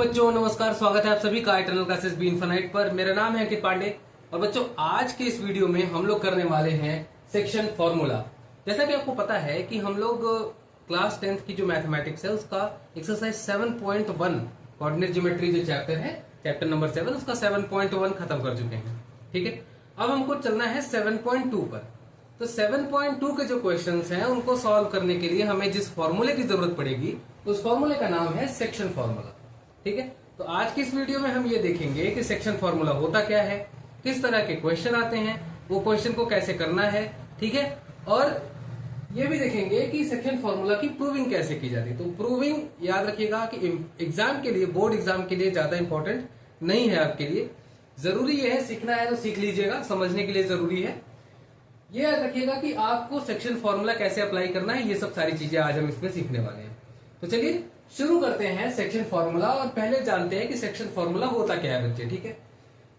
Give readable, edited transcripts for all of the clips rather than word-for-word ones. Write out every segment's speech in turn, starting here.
बच्चों नमस्कार, स्वागत है आप सभी का इटर्नल क्लासेस बी इनफिनाइट पर। मेरा नाम है अंकित पांडे और बच्चों आज के इस वीडियो में हम लोग करने वाले हैं सेक्शन फॉर्मूला। जैसा कि आपको पता है कि हम लोग क्लास 10th की जो मैथमेटिक्स है उसका एक्सरसाइज 7.1 कोऑर्डिनेट ज्योमेट्री जो चैप्टर है, चैप्टर नंबर 7, उसका 7.1 खत्म कर चुके हैं। ठीक है, अब हमको चलना है 7.2 पर। तो 7.2 के जो क्वेश्चंस हैं उनको सॉल्व करने के लिए हमें जिस फॉर्मूले की जरूरत पड़ेगी उस फॉर्मूले का नाम है सेक्शन फॉर्मूला। ठीक है, तो आज की इस वीडियो में हम ये देखेंगे कि सेक्शन फॉर्मूला होता क्या है, किस तरह के क्वेश्चन आते हैं, वो क्वेश्चन को कैसे करना है। ठीक है, और ये भी देखेंगे कि सेक्शन फॉर्मूला की प्रूविंग कैसे की जाती है। तो प्रूविंग याद रखिएगा कि एग्जाम के लिए, बोर्ड एग्जाम के लिए ज्यादा इंपॉर्टेंट नहीं है आपके लिए। जरूरी ये है, सीखना है तो सीख लीजिएगा, समझने के लिए जरूरी है। ये याद रखिएगा कि आपको सेक्शन फॉर्मूला कैसे अप्लाई करना है, ये सब सारी चीजें आज हम इसमें सीखने वाले हैं। तो चलिए शुरू करते हैं सेक्शन फॉर्मूला, और पहले जानते हैं कि सेक्शन फॉर्मूला होता क्या है बच्चे। ठीक है,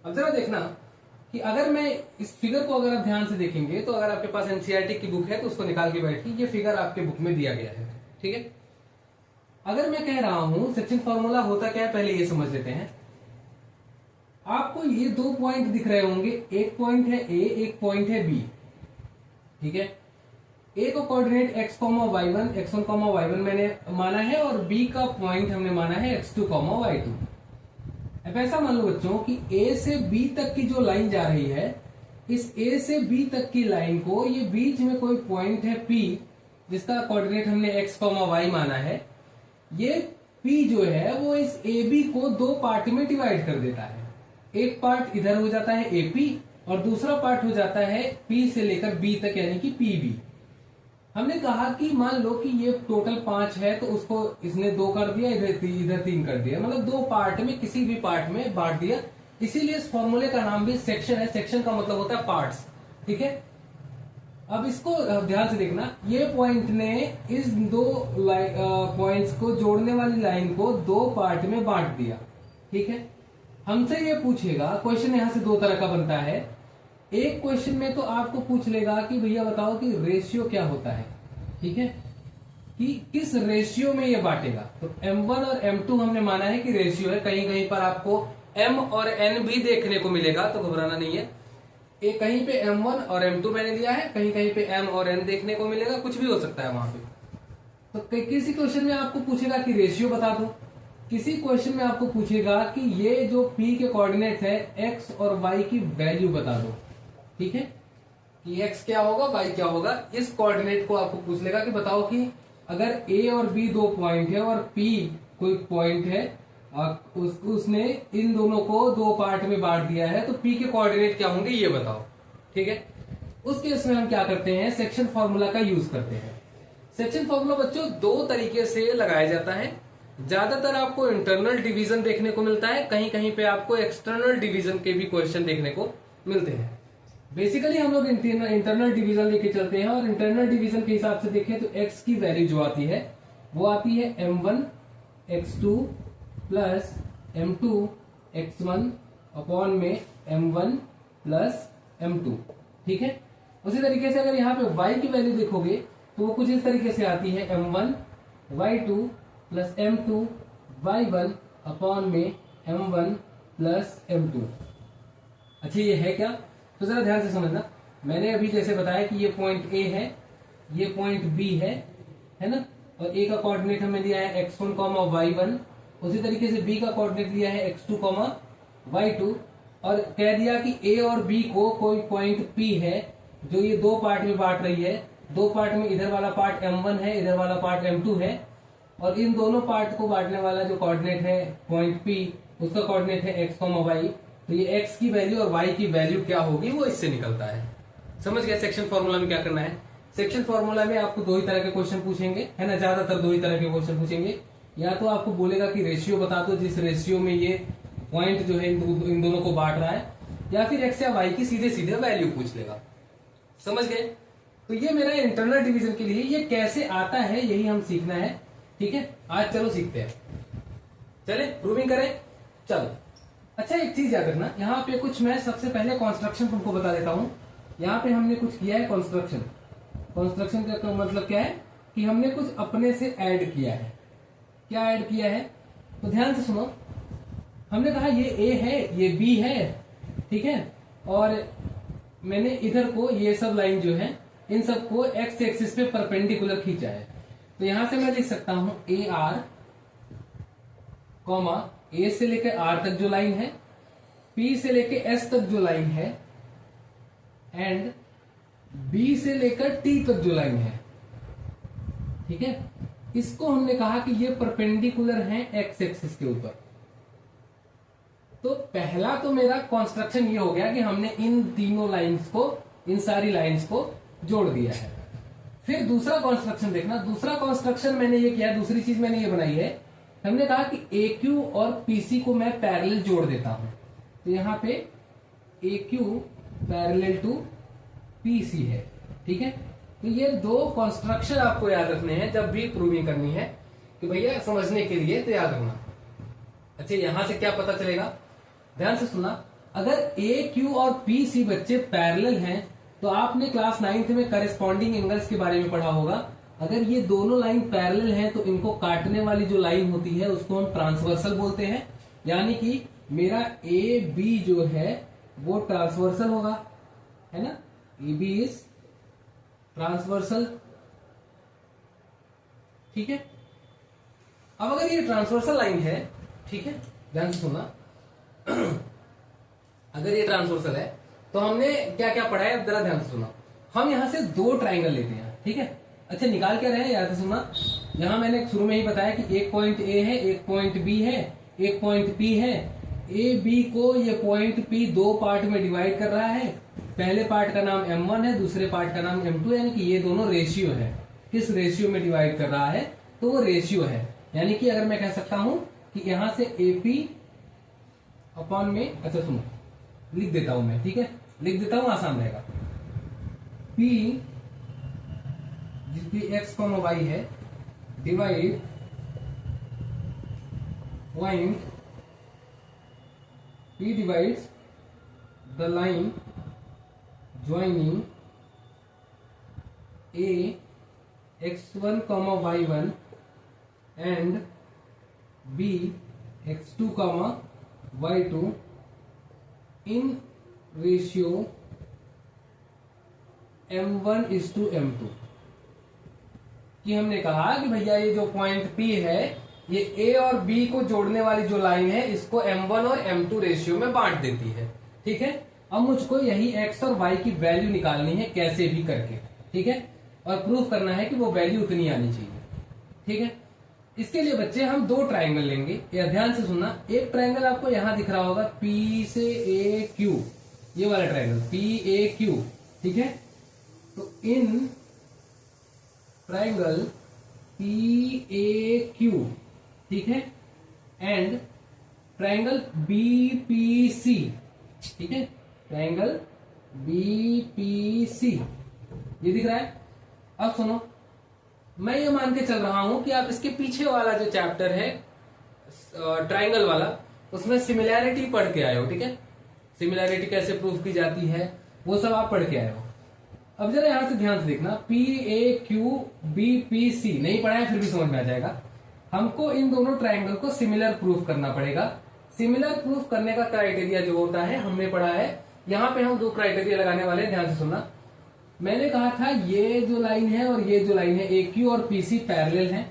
अब जरा देखना कि अगर मैं इस फिगर को अगर आप ध्यान से देखेंगे तो अगर आपके पास एनसीईआरटी की बुक है तो उसको निकाल के बैठिए, ये फिगर आपके बुक में दिया गया है। ठीक है, अगर मैं कह रहा हूं सेक्शन फॉर्मूला होता क्या है, पहले ये समझ लेते हैं। आपको ये दो पॉइंट दिख रहे होंगे, एक पॉइंट है ए, एक पॉइंट है बी। ठीक है, ए को कोऑर्डिनेट x,y1 x1, y1 मैंने माना है और बी का पॉइंट हमने माना है x2, y2। अब ऐसा मान लो बच्चों कि ए से बी तक की जो लाइन जा रही है, इस ए से बी तक की लाइन को, ये बीच में कोई पॉइंट है P जिसका कोऑर्डिनेट हमने x, y माना है। ये P जो है वो इस AB को दो पार्ट में डिवाइड कर देता है। एक पार्ट इधर हो जाता है AP और दूसरा पार्ट हो जाता है P से लेकर B तक, यानी कि PB। हमने कहा कि मान लो कि ये टोटल 5 है तो उसको इसने 2 कर दिया, इधर 3 कर दिया, मतलब दो पार्ट में किसी भी पार्ट में बांट दिया। इसीलिए इस फॉर्मूले का नाम भी सेक्शन है। सेक्शन का मतलब होता है पार्ट्स। ठीक है, अब इसको ध्यान से देखना, ये पॉइंट ने इस दो पॉइंट्स को जोड़ने वाली लाइन को दो पार्ट में बांट दिया। ठीक है, हमसे ये पूछेगा, क्वेश्चन यहां से दो तरह का बनता है। एक क्वेश्चन में तो आपको पूछ लेगा कि भैया बताओ कि रेशियो क्या होता है। ठीक है, कि किस रेशियो में ये बांटेगा। तो M1 और M2 हमने माना है कि रेशियो है। कहीं कहीं पर आपको M और N भी देखने को मिलेगा, तो घबराना नहीं है। एक कहीं पे M1 और M2 मैंने लिया है, कहीं कहीं पे M और N देखने को मिलेगा, कुछ भी हो सकता है वहां पे। तो किसी क्वेश्चन में आपको पूछेगा कि रेशियो बता दो, किसी क्वेश्चन में आपको पूछेगा कि ये जो P के कोऑर्डिनेट है X और Y की वैल्यू बता दो। ठीक है, कि x क्या होगा, y क्या होगा, इस कोऑर्डिनेट को आपको पूछ लेगा कि बताओ कि अगर a और b दो पॉइंट है और p कोई पॉइंट है और उसने इन दोनों को दो पार्ट में बांट दिया है, तो p के कोऑर्डिनेट क्या होंगे ये बताओ। ठीक है, उस केस में हम क्या करते हैं, सेक्शन फॉर्मूला का यूज करते हैं। सेक्शन फॉर्मूला बच्चों दो तरीके से लगाया जाता है। ज्यादातर आपको इंटरनल डिवीजन देखने को मिलता है, कहीं कहीं पे आपको एक्सटर्नल डिवीजन के भी क्वेश्चन देखने को मिलते हैं। बेसिकली हम लोग इंटरनल डिवीजन लेके चलते हैं, और इंटरनल डिवीजन के हिसाब से देखें तो x की वैल्यू जो आती है वो आती है m1 x2 plus m2 x1 upon में m1 प्लस m2। ठीक है, उसी तरीके से अगर यहाँ पे y की वैल्यू देखोगे तो वो कुछ इस तरीके से आती है m1 y2 plus m2 y1 upon में m1 प्लस m2। अच्छा, ये है क्या, तो जरा ध्यान से समझना। मैंने अभी जैसे बताया कि ये पॉइंट A है, ये पॉइंट B है ना, और A का कोऑर्डिनेट हमें दिया है x1, y1। उसी तरीके से B का कोऑर्डिनेट दिया है x2, y2, और कह दिया कि A और B को कोई पॉइंट P है जो ये दो पार्ट में बांट रही है। दो पार्ट में इधर वाला पार्ट m1 है, इधर वाला पार्ट m2 है, और इन दोनों पार्ट को बांटने वाला जो कोऑर्डिनेट है पॉइंट P, उसका कोऑर्डिनेट है x, y। तो ये x की वैल्यू और y की वैल्यू क्या होगी वो इससे निकलता है। समझ गया सेक्शन फॉर्मूला में क्या करना है। सेक्शन फॉर्मूला में आपको दो ही तरह के क्वेश्चन पूछेंगे, है ना, ज्यादातर दो ही तरह के क्वेश्चन पूछेंगे। या तो आपको बोलेगा कि रेशियो बता दो जिस रेशियो में ये पॉइंट जो है इन दोनों को बांट रहा है, या फिर x या y की सीधे सीधे वैल्यू पूछ लेगा। समझ गए, तो ये मेरा इंटरनल डिवीजन के लिए ये कैसे आता है यही हम सीखना है। ठीक है, आज चलो सीखते हैं, चले प्रूविंग करें, चलो। अच्छा, एक चीज याद रखना, यहाँ पे कुछ मैं सबसे पहले कंस्ट्रक्शन तुमको बता देता हूँ। यहाँ पे हमने कुछ किया है कंस्ट्रक्शन। कंस्ट्रक्शन का मतलब क्या है कि हमने कुछ अपने से ऐड किया है। क्या ऐड किया है, तो ध्यान से सुनो। हमने कहा ये ए है, ये बी है, ठीक है, और मैंने इधर को ये सब लाइन जो है इन सबको एक्स एक्सिस पे परपेंडिकुलर खींचा है। तो यहां से मैं लिख सकता हूं ए आर कॉमा ए से लेकर आर तक जो लाइन है, पी से लेकर एस तक जो लाइन है, एंड बी से लेकर टी तक जो लाइन है, ठीक है, इसको हमने कहा कि ये परपेंडिकुलर है एक्स एक्सिस के ऊपर। तो पहला तो मेरा कंस्ट्रक्शन ये हो गया कि हमने इन तीनों लाइंस को, इन सारी लाइंस को जोड़ दिया है। फिर दूसरा कंस्ट्रक्शन देखना, दूसरा कंस्ट्रक्शन मैंने ये किया, दूसरी चीज मैंने ये बनाई है, हमने कहा कि ए क्यू और पीसी को मैं पैरेलल जोड़ देता हूं। तो यहां पे ए क्यू पैरेलल टू पीसी है, ठीक है। तो ये दो कंस्ट्रक्शन आपको याद रखने हैं जब भी प्रूविंग करनी है, कि भैया समझने के लिए तो याद रखना। अच्छा, यहां से क्या पता चलेगा, ध्यान से सुनना। अगर ए क्यू और पी सी बच्चे पैरेलल हैं तो आपने क्लास 9th में करेस्पॉन्डिंग एंगल्स के बारे में पढ़ा होगा। अगर ये दोनों लाइन पैरेलल हैं तो इनको काटने वाली जो लाइन होती है उसको हम ट्रांसवर्सल बोलते हैं। यानी कि मेरा ए बी जो है वो ट्रांसवर्सल होगा, है ना, ए बी इज ट्रांसवर्सल, ठीक है। अब अगर ये ट्रांसवर्सल लाइन है, ठीक है, ध्यान से सुनना, अगर ये ट्रांसवर्सल है तो हमने क्या क्या पढ़ा है, जरा ध्यान से सुना। हम यहां से दो ट्राइंगल लेते हैं, ठीक है। अच्छा, निकाल क्या रहे हैं, याद से सुनना। यहां मैंने शुरू में ही बताया कि एक पॉइंट ए है, एक पॉइंट बी है, एक पॉइंट पी है। ए बी को ये पॉइंट पी दो पार्ट में डिवाइड कर रहा है। पहले पार्ट का नाम M1 है, दूसरे पार्ट का नाम M2 है, यानी कि ये दोनों रेशियो है। किस रेशियो में डिवाइड कर रहा है, तो वो रेशियो है। यानी कि अगर मैं कह सकता हूं कि यहां से AP अपॉन में, अच्छा सुनो, लिख देता हूं मैं, ठीक है, लिख देता हूं, आसान रहेगा। P जिसकी x, y है, divide point P divides the line joining A x1, y1 and B x2, y2 in ratio M1:M2। कि हमने कहा कि भैया ये जो पॉइंट P है, ये A और B को जोड़ने वाली जो लाइन है इसको M1 और M2 रेशियो में बांट देती है, ठीक है। अब मुझको यही x और y की वैल्यू निकालनी है कैसे भी करके, ठीक है, और प्रूफ करना है कि वो वैल्यू उतनी आनी चाहिए, ठीक है। इसके लिए बच्चे हम दो ट्राइंगल लेंगे, या ध्यान से सुनना। एक ट्राइंगल आपको यहां दिख रहा होगा, P से AQ, ये वाला ट्राइंगल PAQ, ठीक है। तो इन ट्राइंगल PAQ, ठीक है, एंड ट्राइंगल BPC, ठीक है, ट्राइंगल BPC ये दिख रहा है। अब सुनो, मैं ये मान के चल रहा हूं कि आप इसके पीछे वाला जो चैप्टर है ट्राइंगल वाला, उसमें सिमिलैरिटी पढ़ के आए हो, ठीक है। सिमिलैरिटी कैसे प्रूफ की जाती है वो सब आप पढ़ के आए हो। अब जरा यहां से ध्यान से देखना, PAQ BPC नहीं पढ़ा है फिर भी समझ में आ जाएगा। हमको इन दोनों ट्राइंगल को सिमिलर प्रूफ करना पड़ेगा। सिमिलर प्रूफ करने का क्राइटेरिया जो होता है हमने पढ़ा है, यहां पे हम दो क्राइटेरिया लगाने वाले हैं, ध्यान से सुनना। मैंने कहा था ये जो लाइन है और ये जो लाइन है, AQ और PC पैरेलल है।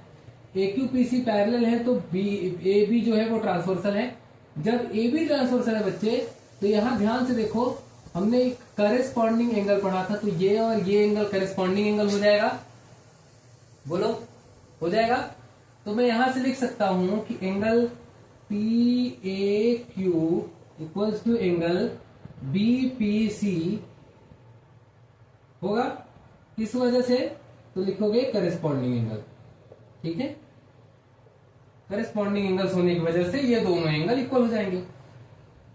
AQ PC पैरेलल है तो AB जो है वो ट्रांसवर्सल है। जब AB ट्रांसवर्सल है बच्चे, तो यहां ध्यान से देखो, हमने एक करेस्पॉन्डिंग एंगल पढ़ा था, तो ये और ये एंगल करेस्पॉन्डिंग एंगल हो जाएगा, बोलो हो जाएगा। तो मैं यहां से लिख सकता हूं कि angle PAQ equals to angle BPC होगा। किस वजह से, तो लिखोगे करेस्पॉन्डिंग एंगल, ठीक है। करेस्पॉन्डिंग एंगल्स होने की वजह से ये दोनों एंगल इक्वल हो जाएंगे।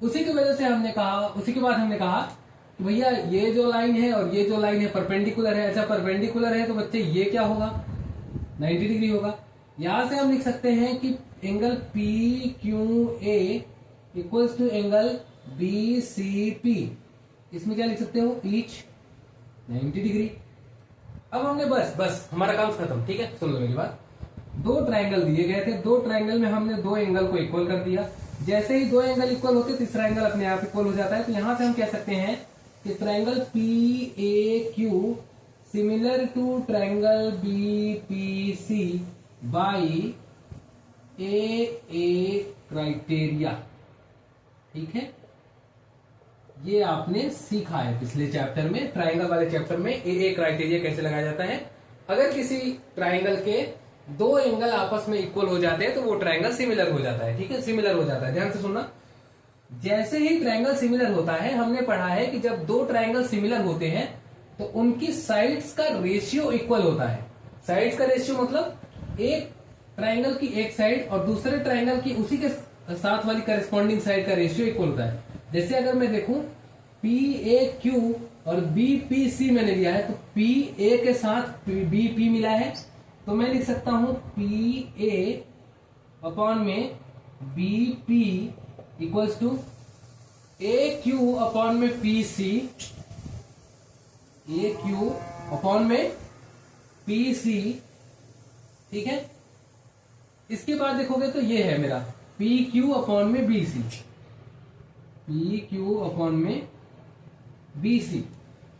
उसी की वजह से हमने कहा, उसी के बाद हमने कहा कि भैया ये जो लाइन है और ये जो लाइन है परपेंडिकुलर है। अच्छा, परपेंडिकुलर है तो बच्चे ये क्या होगा, 90 डिग्री होगा। यहां से हम लिख सकते हैं कि angle PQA equals to angle BCP, इसमें क्या लिख सकते हो, ईच 90 डिग्री। अब हमने बस हमारा काम खत्म, ठीक है। सुन लो मेरी बात। दो ट्राइंगल दिए गए थे, दो ट्राइंगल में हमने दो एंगल को इक्वल कर दिया। जैसे ही दो एंगल इक्वल होते हैं तीसरा एंगल अपने आप इक्वल हो जाता है। तो यहां से हम कह सकते हैं कि triangle PAQ similar to triangle BPC बाई AA क्राइटेरिया। ठीक है, ये आपने सीखा है पिछले चैप्टर में, ट्रायंगल वाले चैप्टर में AA क्राइटेरिया कैसे लगाया जाता है। अगर किसी ट्रायंगल के दो एंगल आपस में इक्वल हो जाते हैं तो वो ट्रायंगल सिमिलर हो जाता है। ठीक है, सिमिलर हो जाता है। ध्यान से सुनना, जैसे ही ट्रायंगल सिमिलर होता है, हमने पढ़ा है कि जब दो ट्रायंगल सिमिलर होते हैं तो उनकी साइड्स का रेशियो इक्वल होता है। साइड्स का रेशियो मतलब एक ट्रायंगल की एक साइड और दूसरे ट्रायंगल की उसी के साथ वाली करस्पॉन्डिंग साइड का रेशियो इक्वल होता है। जैसे अगर मैं देखूं PAQ और BPC मैंने लिया है, तो PA के साथ BP मिला है, तो मैं लिख सकता हूं PA अपॉन में BP equals to AQ upon में PC, AQ अपॉन में PC। ठीक है, इसके बाद देखोगे तो ये है मेरा PQ अपॉन में BC, PQ अपॉन में BC।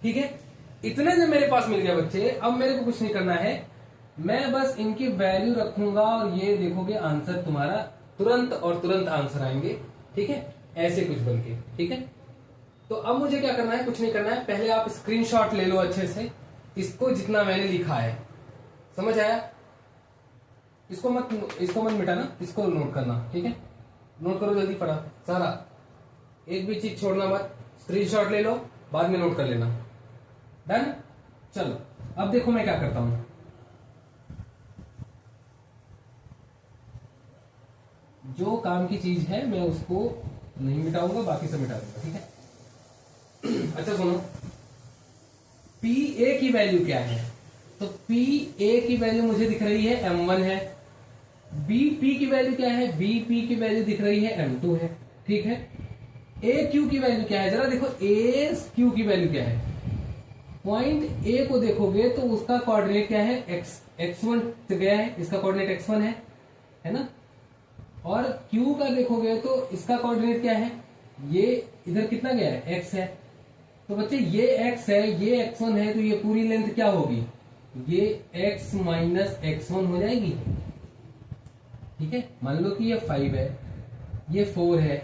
ठीक है, इतने जब मेरे पास मिल गया बच्चे, अब मेरे को कुछ नहीं करना है, मैं बस इनकी वैल्यू रखूंगा और ये देखोगे आंसर तुम्हारा तुरंत और तुरंत आंसर आएंगे। ठीक है, ऐसे कुछ बन के। ठीक है, तो अब मुझे क्या करना है, कुछ नहीं करना है, पहले आप स्क्रीनशॉट ले लो अच्छे से, इसको जितना मैंने लिखा है। समझ आया? इसको मत मिटाना, इसको नोट करना। ठीक है, नोट करो जल्दी, पढ़ा सारा, एक भी चीज छोड़ना मत। स्क्रीनशॉट ले लो, बाद में नोट कर लेना। डन? चलो अब देखो मैं क्या करता हूं। जो काम की चीज है मैं उसको नहीं मिटाऊंगा, बाकी सब मिटा दूंगा। ठीक है, अच्छा सुनो, PA की वैल्यू क्या है? तो PA की वैल्यू मुझे दिख रही है M1 है। BP की वैल्यू क्या है? BP की वैल्यू दिख रही है M2 है। ठीक है, AQ की वैल्यू क्या है? जरा देखो AQ की वैल्यू क्या है। पॉइंट A को देखोगे तो उसका कोऑर्डिनेट क्या है? X1 से गया है, इसका कोऑर्डिनेट X1 है ना। और Q का देखोगे तो इसका कोऑर्डिनेट क्या है? ये इधर कितना गया है? X है। तो बच्चे ये X है, ये X1 है, तो ये पूरी लेंथ क्या होगी? ये X माइनस X1 हो जाएगी। ठीक है, मान लो कि ये 5 है, ये 4 है,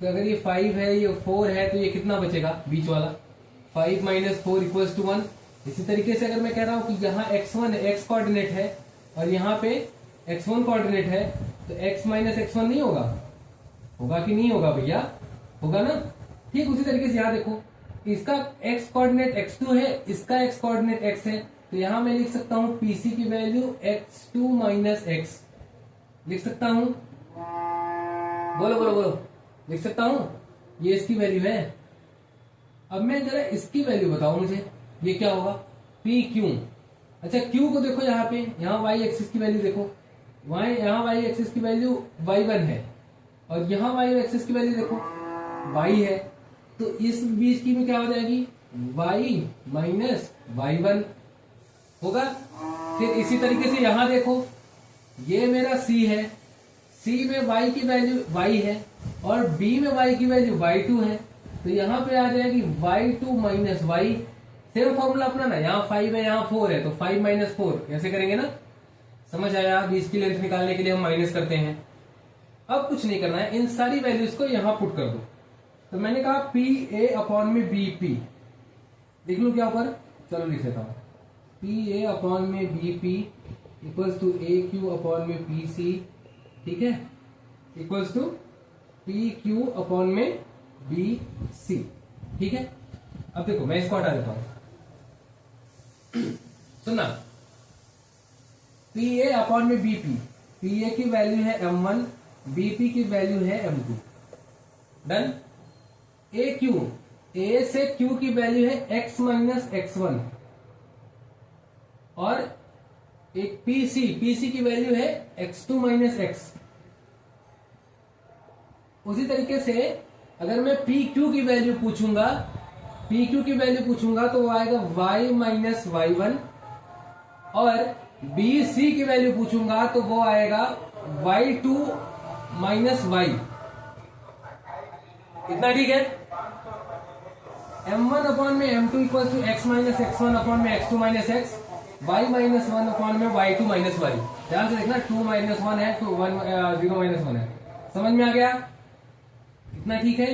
तो अगर ये 5 है, ये 4 है, तो ये कितना बचेगा बीच वाला? 5 माइनस 4 इक्वल्स टू 1। इसी तरीके से अगर मैं कह रहा हूं कि यहाँ X1 X कोऑर्डिनेट है और यहाँ पे X1 कोऑर्डिनेट है, तो X माइनस X1 नहीं होगा? होगा कि नहीं होगा भैया? होगा ना। ठीक उसी तरीके से यहाँ देखो, इसका X कोऑर्डिनेट X2 है, इसका X कोऑर्डिनेट X है, तो यहां मैं लिख सकता हूं PC की वैल्यू X2 माइनस X लिख सकता हूं। बोलो बोलो बोलो, लिख सकता हूं, ये इसकी वैल्यू है। अब मैं जरा इसकी वैल्यू बताओ मुझे, ये क्या होगा? PQ। अच्छा, Q को देखो, यहाँ पे यहाँ Y एक्सिस की वैल्यू देखो, यहाँ Y एक्सिस की वैल्यू Y1 है और यहाँ Y एक्सिस की वैल्यू देखो Y है, तो इस बीच की में क्या हो जाएगी? Y माइनस Y1 होगा। फिर इसी तरीके से यहां देखो, ये मेरा C है, C में Y की वैल्यू Y है और B में Y की वैल्यू Y2 है, तो यहाँ पे आ जाएगी Y2 minus Y। Same formula अपना ना, यहाँ 5 है, यहाँ 4 है, तो 5 माइनस 4 ऐसे करेंगे ना। समझ आया? बीच की लेंथ निकालने के लिए हम माइनस करते हैं। अब कुछ नहीं करना है, इन सारी वैल्यूज को यहां पुट कर दो। तो मैंने कहा PA अपॉन में BP, लिख लू क्या ऊपर? चलो लिख लेता हूं, PA अपॉन में BP equals to AQ upon में PC। ठीक है, इक्वल्स टू PQ अपॉन में BC। ठीक है, अब देखो मैं इसको हटा देता हूं। सुनना, PA अपॉन में BP, PA की वैल्यू है M1, BP की वैल्यू है M2। डन। AQ, A से Q की वैल्यू है X माइनस X1 और एक PC की वैल्यू है X2 माइनस X। उसी तरीके से अगर मैं PQ की वैल्यू पूछूंगा, तो वो आएगा Y माइनस Y1 और BC की वैल्यू पूछूंगा तो वो आएगा Y2 माइनस Y। इतना ठीक है। m1 अपॉन में m2 equal to x minus x1 upon में x2 minus x, y minus 1 upon में y2 माइनस y। ध्यान से देखना 2 माइनस 1 है तो 0 माइनस 1 है। समझ में आ गया? इतना ठीक है।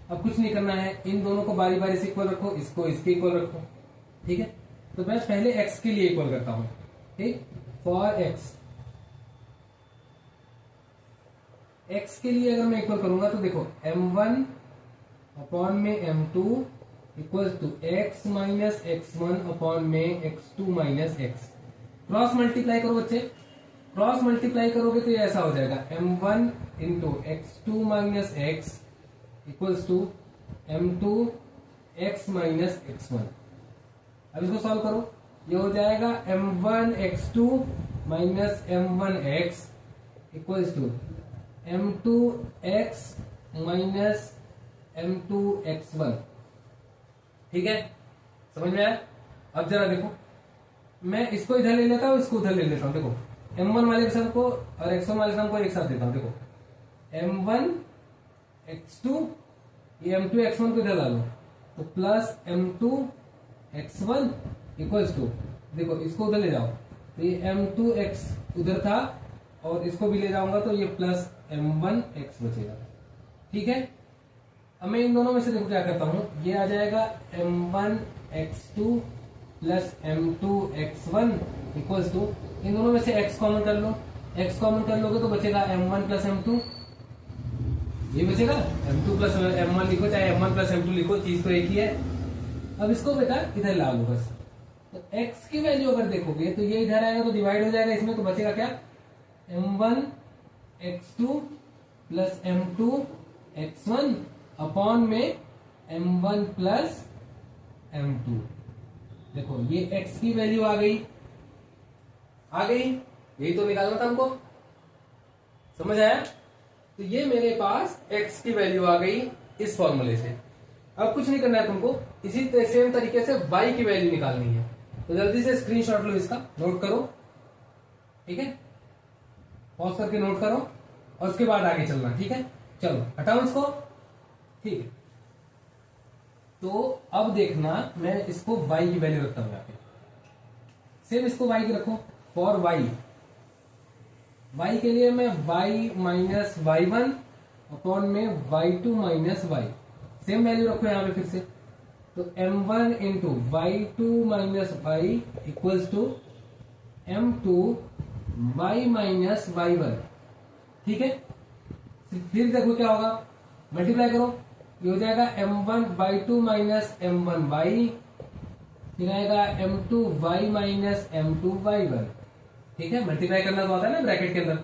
अब कुछ नहीं करना है, इन दोनों को बारी बारी से इक्वल रखो, इसको इसके इक्वल रखो। ठीक है, तो मैं पहले x के लिए इक्वल करता हूं। ठीक, फॉर x के लिए अगर मैं इक्वल करूंगा तो देखो m1 अपॉन में m2 equal to x minus x1 upon में x2 minus x। Cross multiply करो बच्चे, क्रॉस मल्टीप्लाई करोगे तो ये ऐसा हो जाएगा m1 into x2 minus x equals to m2 x minus x1। अब इसको सॉल्व करो, ये हो जाएगा m1 x2 minus m1 x equals to m2 x minus m2 x1। ठीक है, समझ में आया? अब जरा देखो, मैं इसको इधर ले लेता हूं, इसको उधर ले लेता हूं। देखो m1 वाले सम को और x1 वाले सम को एक साथ देता हूं। देखो m1 x2, ये m2 x1 को इधर ला लो तो plus m2 x1 equals to, देखो इसको उधर ले जाओ तो ये m2 x उधर था और इसको भी ले जाऊंगा तो ये प्लस m1 x बचेगा। ठीक है, अब मैं इन दोनों में से देखो क्या करता हूं, ये आ जाएगा m1 x2 plus m2 x1 equals to, इन दोनों में से x कॉमन कर लो, x कॉमन कर लोगे तो बचेगा m1 प्लस m2, ये बचेगा m2 प्लस m1 लिखो चाहे m1 प्लस m2 लिखो, चीज तो एक ही है। अब इसको बेटा इधर ला लो बस, तो x की वैल्यू अगर देखोगे तो ये इधर आएगा तो डिवाइड हो जाएगा इसमें, तो बचेगा क्या m1 x2 plus m2 x1 upon में m1 प्लस m2। देखो ये x की वैल्यू आ गई, यही तो निकालना था हमको। समझ आया? तो ये मेरे पास x की वैल्यू आ गई इस फॉर्मूले से। अब कुछ नहीं करना है तुमको, इसी सेम तरीके से y की वैल्यू निकालनी है। तो जल्दी से स्क्रीनशॉट लो, इसका नोट करो। ठीक है, पॉज करके नोट करो और उसके बाद आगे चलना। ठीक है, चलो हटाओ इसको। ठीक है, तो अब देखना मैं इसको y की वैल्यू रखता हूं यहाँ पे, सेम इसको y की रखो। फॉर y के लिए मैं y माइनस y1 अपॉन में y2 minus y, same value रखो यहाँ पे फिर से। तो m1 into y2 minus y equals to m2 y minus y1। ठीक है, फिर देखो क्या होगा, मल्टीप्लाई करो, ये हो जाएगा m1 y2 minus m1 y, फिर आएगा m2 y minus m2 y1। ठीक है, मल्टीप्लाई करना तो आता है ना ब्रैकेट के अंदर,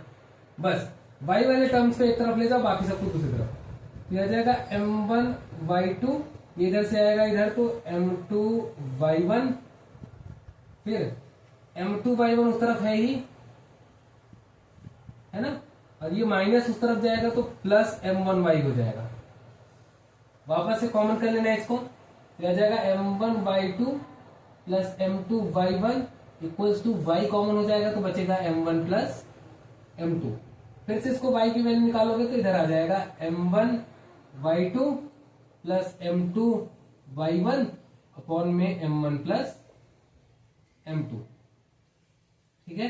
बस y वाले टर्म्स को एक तरफ ले जाओ, बाकी सबको दूसरी तरफ। ये आ जाएगा m1 y2, ये इधर से आएगा इधर तो m2 y1, फिर m2 y1 उस तरफ है ही, है ना, और ये माइनस उस तरफ जाएगा तो प्लस m1 y हो जाएगा। वापस से कॉमन कर लेना है इसको, आ जाएगा m1 y2 plus m2 y1 equals to y common हो जाएगा तो बचेगा m1 प्लस m2। फिर से इसको y की वैल्यू निकालोगे तो इधर आ जाएगा m1 y2 plus m2 y1 upon में m1 प्लस m2। ठीक है,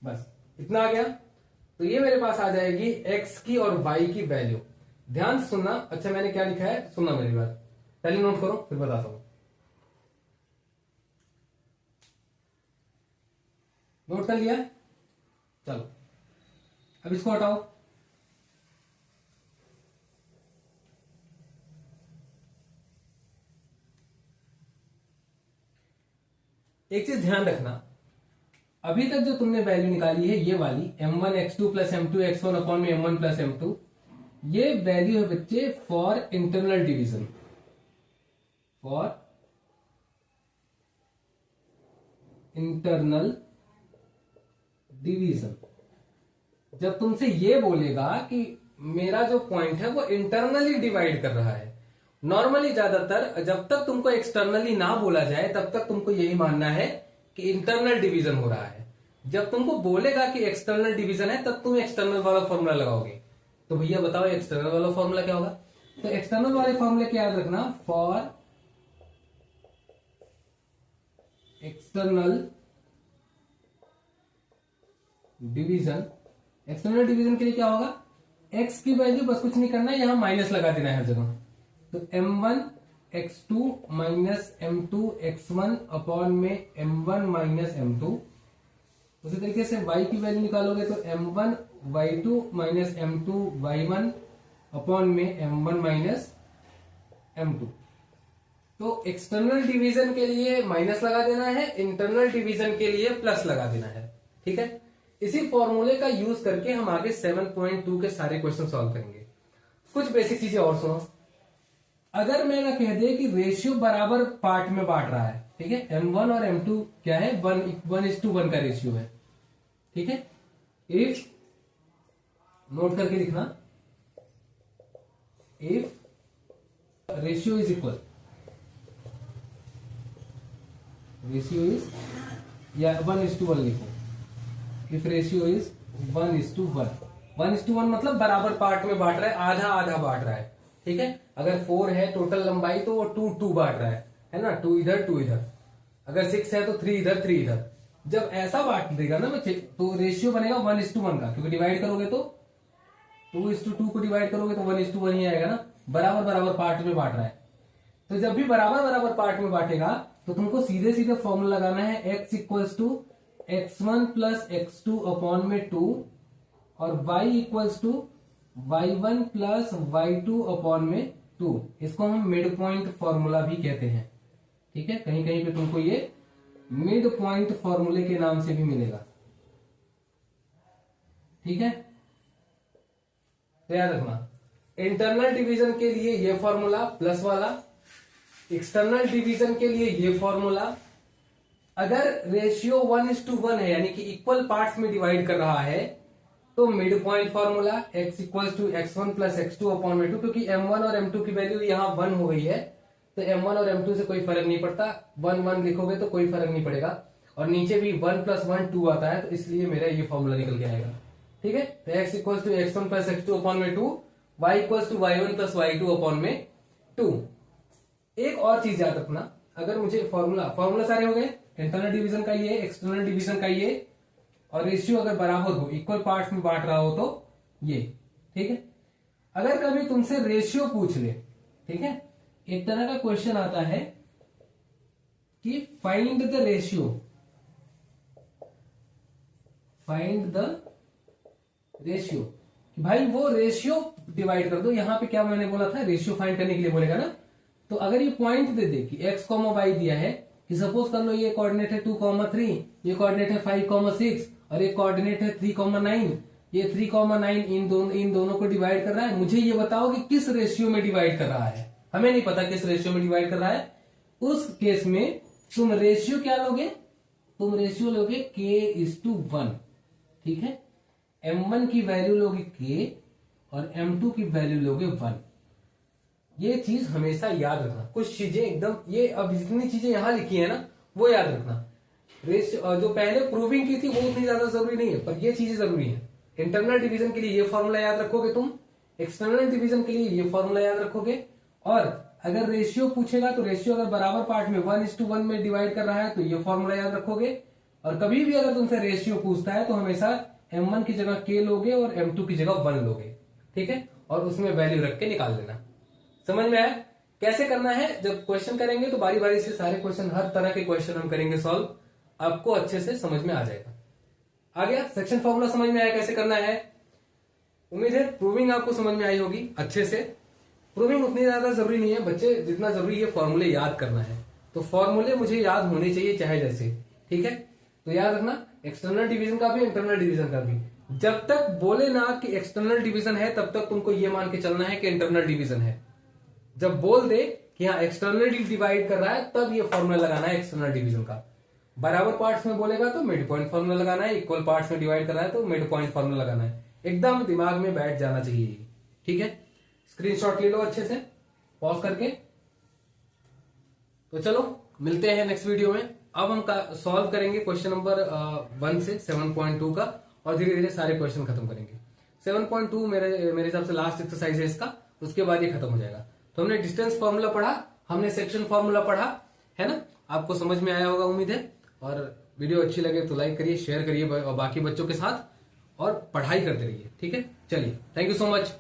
बस इतना आ गया। तो ये मेरे पास आ जाएगी x की और y की वैल्यू। ध्यान से सुनना, अच्छा मैंने क्या लिखा है सुनना मेरी बात, पहले नोट करो फिर बताता हूं। नोट कर लिया? चलो अब इसको हटाओ। एक चीज ध्यान रखना, अभी तक जो तुमने वैल्यू निकाली है ये वाली m1 x2 plus m2 x1 upon में m1 प्लस m2, ये वैल्यू है बच्चे for internal division, for internal division. जब तुमसे ये बोलेगा कि मेरा जो पॉइंट है वो इंटरनली डिवाइड कर रहा है, नॉर्मली ज्यादातर जब तक तुमको एक्सटर्नली ना बोला जाए तब तक तुमको यही मानना है कि इंटरनल डिवीजन हो रहा है। जब तुमको बोलेगा कि एक्सटर्नल डिवीजन है तब तुम एक्सटर्नल वाला फॉर्मूला लगाओगे। तो तो भैया बताओ एक्सटर्नल वाला फॉर्मूला क्या होगा। तो एक्सटर्नल वाले फॉर्मूले क्या याद रखना, for external division, external division के लिए क्या होगा, x की वैल्यू बस कुछ नहीं करना है, यहां माइनस लगा देना है हर जगह। तो m1 x2 minus m2 x1 upon में m1 माइनस m2। उसी तरीके से y की वैल्यू निकालोगे तो m1 y2 minus m2 y1 upon में m1 माइनस m2। तो एक्सटर्नल डिवीजन के लिए माइनस लगा देना है, इंटरनल डिवीजन के लिए प्लस लगा देना है। ठीक है, इसी फॉर्मूले का यूज करके हम आगे 7.2 के सारे क्वेश्चन सॉल्व करेंगे। कुछ बेसिक चीजें और सुनो। अगर मैं ना कह दे कि रेशियो बराबर पार्ट में बांट रहा है, ठीक है, m1 और m2 क्या है, 1:1 का रेशियो है। ठीक है, इफ, नोट करके लिखना, if ratio is equal, ratio is, या 1:1 लिखो, इफ रेशियो इज 1:1, 1:1 मतलब बराबर पार्ट में बांट रहा है, आधा आधा बांट रहा है। ठीक है, अगर 4 है टोटल लंबाई तो वो 2 बांट रहा है ना, 2 इधर 2 इधर। अगर 6 है तो 3 इधर 3 इधर। जब ऐसा बांट देगा ना बच्चे तो रेशियो बनेगा 1:1 का, क्योंकि डिवाइड करोगे तो 2:2 को डिवाइड करोगे तो 1:1 ही आएगा ना, बराबर बराबर पार्ट में बांट रहा है। तो जब भी बराबर बराबर पार्ट में बांटेगा तो तुमको सीधे सीधे फॉर्मूला लगाना है, x equals to x1 plus x2 upon में 2 और y equals to y1 plus y2 upon में 2। इसको हम मिड पॉइंट फॉर्मूला भी कहते हैं। ठीक है, कहीं कहीं पे तुमको ये मिड पॉइंट फॉर्मूले के नाम से भी मिलेगा। ठीक है, तो याद रखना, इंटरनल डिवीजन के लिए ये फॉर्मूला प्लस वाला, एक्सटर्नल डिवीजन के लिए ये फॉर्मूला। अगर रेशियो 1:1 है यानी कि इक्वल पार्ट्स में डिवाइड कर रहा है तो mid point formula x equals to x1 plus x2 upon में 2, क्योंकि m1 और m2 की वैल्यू यहां 1 हो गई है तो m1 और m2 से कोई फर्क नहीं पड़ता, 1 1 लिखोगे तो कोई फर्क नहीं पड़ेगा, और नीचे भी 1 + 1 2 आता है, तो इसलिए मेरा ये फॉर्मूला निकल के आएगा। ठीक है, तो x equals to x1 plus x2 upon में 2, y equals to y1 plus y2 upon में 2। एक और चीज याद रखना, अगर मुझे फॉर्मूला सारे हो गए, इंटरनल डिवीजन का ये, एक्सटर्नल डिवीजन का ये, और रेशियो अगर बराबर हो, इक्वल पार्ट्स में बांट रहा हो तो ये। ठीक है, अगर कभी तुमसे रेशियो पूछ ले, ठीक है, एक तरह का क्वेश्चन आता है कि find the ratio, find the ratio, भाई वो रेशियो डिवाइड कर दो। यहां पे क्या मैंने बोला था, रेशियो फाइंड करने के लिए बोलेगा ना, तो अगर ये पॉइंट दे दे कि x, y दिया है, कि सपोज कर लो ये कोऑर्डिनेट है 2, 3, ये कोऑर्डिनेट है 5, 6 और एक कोऑर्डिनेट है 3, 9, ये 3, 9 इन दोनों को डिवाइड कर रहा है। मुझे ये बताओ कि किस रेशियो में डिवाइड कर रहा है, हमें नहीं पता किस रेशियो में डिवाइड कर रहा है। उस केस में तुम रेशियो क्या लोगे, तुम रेशियो लोगे k:1। ठीक है, m1 की वैल्यू लोगे k और m2 की वैल्यू लोगे 1। ये चीज हमेशा याद रखना, कुछ चीजें एकदम, ये अब जितनी चीजें यहां लिखी है ना वो याद रखना। रेशियो जो पहले प्रूविंग की थी वो उतनी ज्यादा जरूरी नहीं है, पर ये चीजें जरूरी है। इंटरनल डिवीजन के लिए ये फॉर्मूला याद रखोगे तुम, एक्सटर्नल डिवीजन के लिए ये फॉर्मूला याद रखोगे, और अगर रेशियो पूछेगा तो रेशियो अगर बराबर पार्ट में 1:1 में डिवाइड कर रहा है तो ये फॉर्मूला याद रखोगे। और कभी भी अगर तुमसे रेशियो पूछता है तो हमेशा m1 की जगह k लोगे और m2 की जगह 1 लोगे। ठीक है, और उसमें वैल्यू रख के निकाल देना। समझ में आया कैसे करना है? जब क्वेश्चन करेंगे तो बारी बारी से सारे क्वेश्चन, हर तरह के क्वेश्चन हम करेंगे सॉल्व, आपको अच्छे से समझ में आ जाएगा। आ गया सेक्शन फॉर्मूला समझ में आया कैसे करना है? उम्मीद है प्रूविंग आपको समझ में आई होगी अच्छे से। प्रूविंग उतनी ज्यादा जरूरी नहीं है बच्चे, जितना जरूरी है फॉर्मूले याद करना है। तो फॉर्मूले मुझे याद होने चाहिए चाहे जैसे। ठीक है, तो याद रखना एक्सटर्नल डिवीजन का भी, इंटरनल डिवीजन का भी। जब तक बोले ना कि एक्सटर्नल डिवीजन है तब तक तुमको ये मान के चलना है कि इंटरनल डिवीजन है। जब बोल दे कि हाँ एक्सटर्नल डिवाइड कर रहा है तब ये फॉर्मूला लगाना है एक्सटर्नल डिवीजन का। बराबर पार्ट्स में बोलेगा तो मिड पॉइंट फॉर्मूला लगाना है, इक्वल पार्ट्स में डिवाइड कर रहा है तो मिड पॉइंट फॉर्मूला लगाना है। एकदम दिमाग में बैठ जाना चाहिए। ठीक है, स्क्रीनशॉट ले लो अच्छे से पॉज करके। तो चलो मिलते हैं नेक्स्ट वीडियो में। अब हम सॉल्व करेंगे क्वेश्चन नंबर 1 से 7.2 का, और धीरे धीरे सारे क्वेश्चन खत्म करेंगे। 7.2 मेरे हिसाब से लास्ट एक्सरसाइज है इसका, उसके बाद ये खत्म हो जाएगा। तो हमने डिस्टेंस फॉर्मूला पढ़ा, हमने सेक्शन फॉर्मूला पढ़ा, है ना। आपको समझ में आया होगा उम्मीद है। और वीडियो अच्छी लगे तो लाइक करिए, शेयर करिए बाकी बच्चों के साथ, और पढ़ाई करते रहिए। ठीक है, चलिए, थैंक यू सो मच।